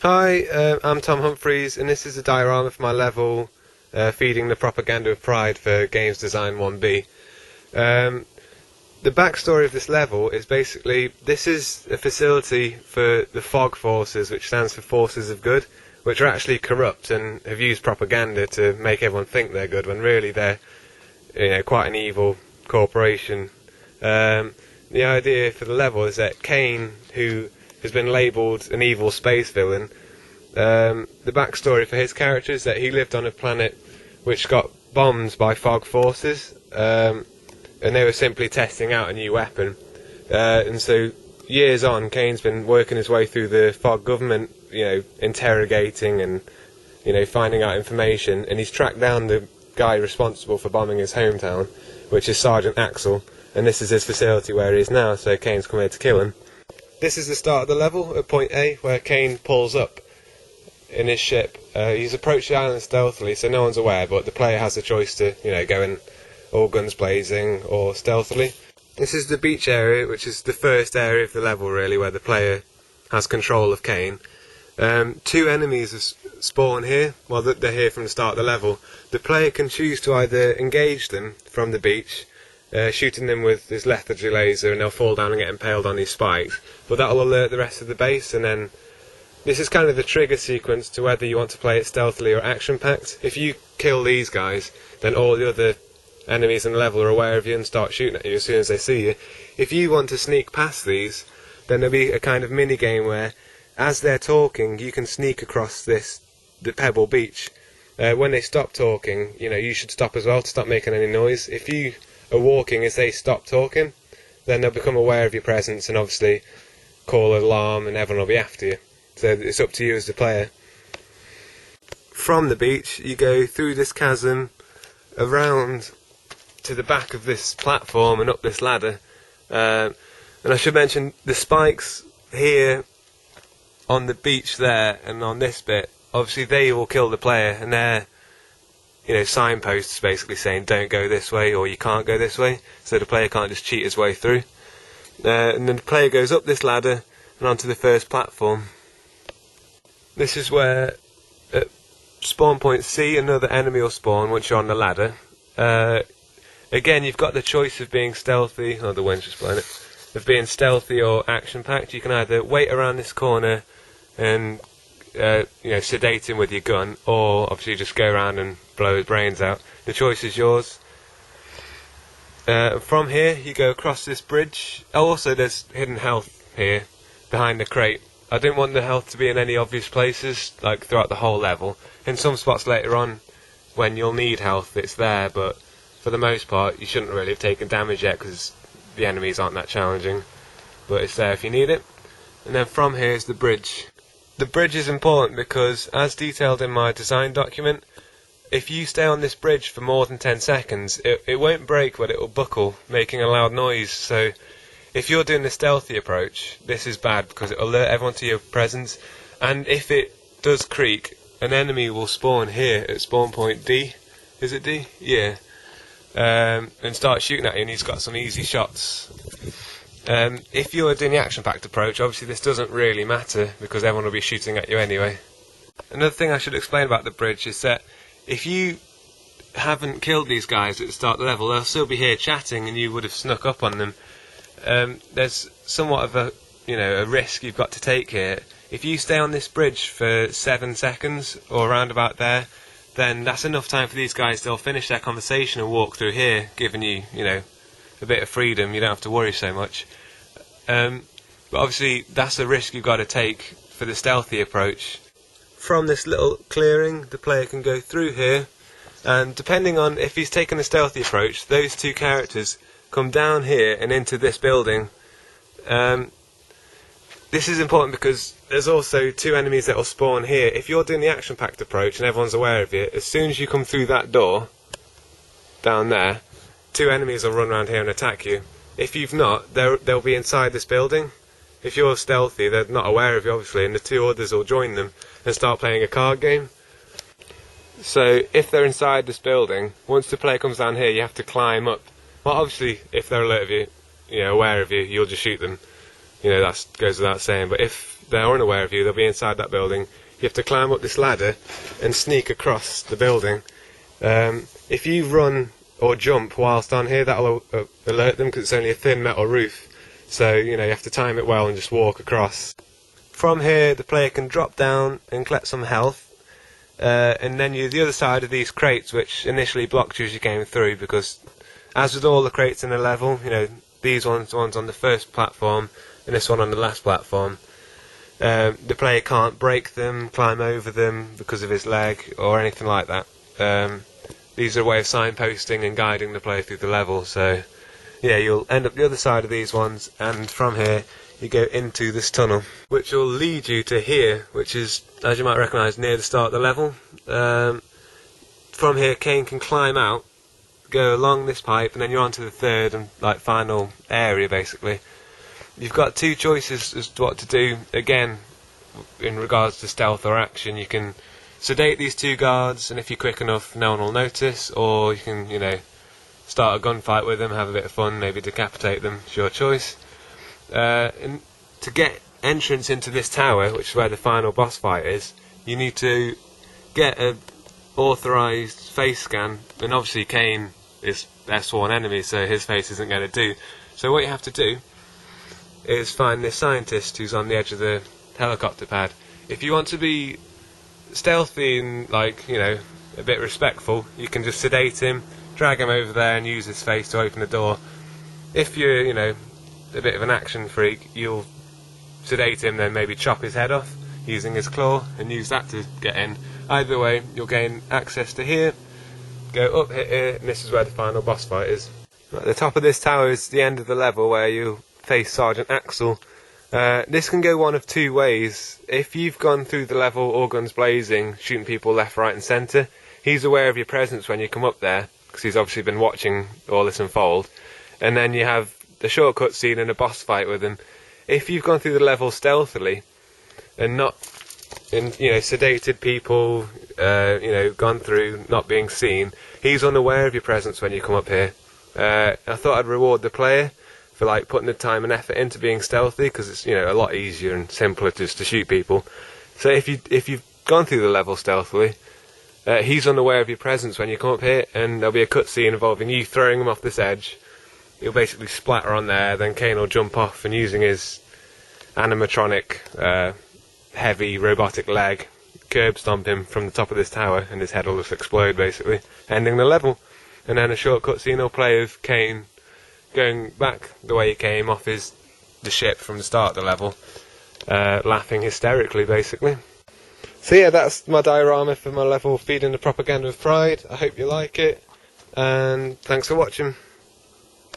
Hi, I'm Tom Humphreys, and this is a diorama for my level, Feeding the Propaganda of Pride for Games Design 1B. The backstory of this level is basically, this is a facility for the FOG forces, which stands for Forces of Good, which are actually corrupt and have used propaganda to make everyone think they're good, when really they're quite an evil corporation. The idea for the level is that Kane, who has been labelled an evil space villain, the backstory for his character is that he lived on a planet which got bombed by FOG forces, and they were simply testing out a new weapon. And so years on, Kane's been working his way through the FOG government, interrogating and finding out information, and he's tracked down the guy responsible for bombing his hometown, which is Sergeant Axel, and this is his facility where he is now, so Kane's come here to kill him. This is the start of the level at point A, where Kane pulls up in his ship. He's approached the island stealthily, so no one's aware, but the player has the choice to, go in all guns blazing or stealthily. This is the beach area, which is the first area of the level, really, where the player has control of Kane. Two enemies have spawned here, while they're here from the start of the level. The player can choose to either engage them from the beach, shooting them with his lethargy laser, and they'll fall down and get impaled on these spikes, but that'll alert the rest of the base, and then this is kind of the trigger sequence to whether you want to play it stealthily or action-packed. If you kill these guys, then all the other enemies in the level are aware of you and start shooting at you as soon as they see you. If you want to sneak past these, then there'll be a kind of mini-game where, as they're talking, you can sneak across the pebble beach. When they stop talking, you should stop as well to stop making any noise. If you are walking as they stop talking, then they'll become aware of your presence and obviously call an alarm and everyone will be after you. So it's up to you as the player. From the beach, you go through this chasm, around to the back of this platform and up this ladder. And I should mention, the spikes here on the beach there and on this bit, obviously they will kill the player, and they're signposts basically saying don't go this way or you can't go this way, so the player can't just cheat his way through. And then the player goes up this ladder and onto the first platform. This is where at spawn point C another enemy will spawn once you're on the ladder. Again, you've got the choice of being stealthy, oh the wind's just blowing it, of being stealthy or action-packed. You can either wait around this corner and sedate him with your gun, or obviously just go around and blow his brains out. The choice is yours. From here you go across this bridge. Oh, also there's hidden health here behind the crate. I didn't want the health to be in any obvious places, like throughout the whole level. In some spots later on, when you'll need health, it's there, but for the most part you shouldn't really have taken damage yet because the enemies aren't that challenging, but it's there if you need it. And then from here is the bridge. The bridge is important because, as detailed in my design document, if you stay on this bridge for more than 10 seconds, it won't break, but it will buckle, making a loud noise. So if you're doing the stealthy approach, this is bad because it will alert everyone to your presence, and if it does creak, an enemy will spawn here at spawn point D. Is it D? Yeah. And start shooting at you, and he's got some easy shots. If you're doing the action-packed approach, obviously this doesn't really matter because everyone will be shooting at you anyway. Another thing I should explain about the bridge is that if you haven't killed these guys at the start of the level, they'll still be here chatting and you would have snuck up on them. There's somewhat of a risk you've got to take here. If you stay on this bridge for 7 seconds or around about there, then that's enough time for these guys to finish their conversation and walk through here, giving you, a bit of freedom. You don't have to worry so much. But obviously that's a risk you've got to take for the stealthy approach. From this little clearing, the player can go through here, and depending on if he's taken a stealthy approach, those two characters come down here and into this building. This is important because there's also two enemies that will spawn here. If you're doing the action-packed approach and everyone's aware of you, as soon as you come through that door down there, two enemies will run around here and attack you. If you've not, they'll be inside this building. If you're stealthy, they're not aware of you obviously, and the two others will join them and start playing a card game. So if they're inside this building, once the player comes down here, you have to climb up. Well, obviously, if they're alert of you, aware of you, you'll just shoot them. That goes without saying. But if they're unaware of you, they'll be inside that building. You have to climb up this ladder and sneak across the building. If you run or jump whilst on here, that'll alert them because it's only a thin metal roof. So, you know, you have to time it well and just walk across. From here, the player can drop down and collect some health. And then you're the other side of these crates, which initially blocked you as you came through, because as with all the crates in the level, you know, these one's on the first platform and this one on the last platform. The player can't break them, climb over them because of his leg or anything like that. These are a way of signposting and guiding the player through the level. So yeah, you'll end up the other side of these ones, and from here you go into this tunnel, which will lead you to here, which is, as you might recognise, near the start of the level. From here, Kane can climb out, go along this pipe, and then you're on to the third and final area, basically. You've got two choices as to what to do. Again, in regards to stealth or action, you can sedate these two guards, and if you're quick enough, no one will notice, or you can, you know, start a gunfight with them, have a bit of fun, maybe decapitate them. It's your choice. And to get entrance into this tower, which is where the final boss fight is, you need to get an authorised face scan, and obviously Kane is their sworn enemy, so his face isn't going to do. So what you have to do is find this scientist who's on the edge of the helicopter pad. If you want to be stealthy and, you know, a bit respectful, you can just sedate him, drag him over there and use his face to open the door. If you're, you know, a bit of an action freak, you'll sedate him, then maybe chop his head off using his claw and use that to get in. Either way, you'll gain access to here, go up here, and this is where the final boss fight is. At the top of this tower is the end of the level where you face Sergeant Axel. This can go one of two ways. If you've gone through the level all guns blazing, shooting people left, right and centre, he's aware of your presence when you come up there, because he's obviously been watching all this unfold. And then you have the shortcut scene and a boss fight with him. If you've gone through the level stealthily and not, you know, sedated people, you know, gone through not being seen, he's unaware of your presence when you come up here. I thought I'd reward the player for putting the time and effort into being stealthy, because it's, you know, a lot easier and simpler just to shoot people. So if you've gone through the level stealthily, he's unaware of your presence when you come up here, and there'll be a cutscene involving you throwing him off this edge. He'll basically splatter on there, then Kane will jump off and using his animatronic, heavy robotic leg, curb stomp him from the top of this tower, and his head will just explode, basically, ending the level. And then a short cutscene will play of Kane going back the way he came off the ship from the start of the level, laughing hysterically, basically. So yeah, that's my diorama for my level Feeding the Propaganda of Pride. I hope you like it, and thanks for watching.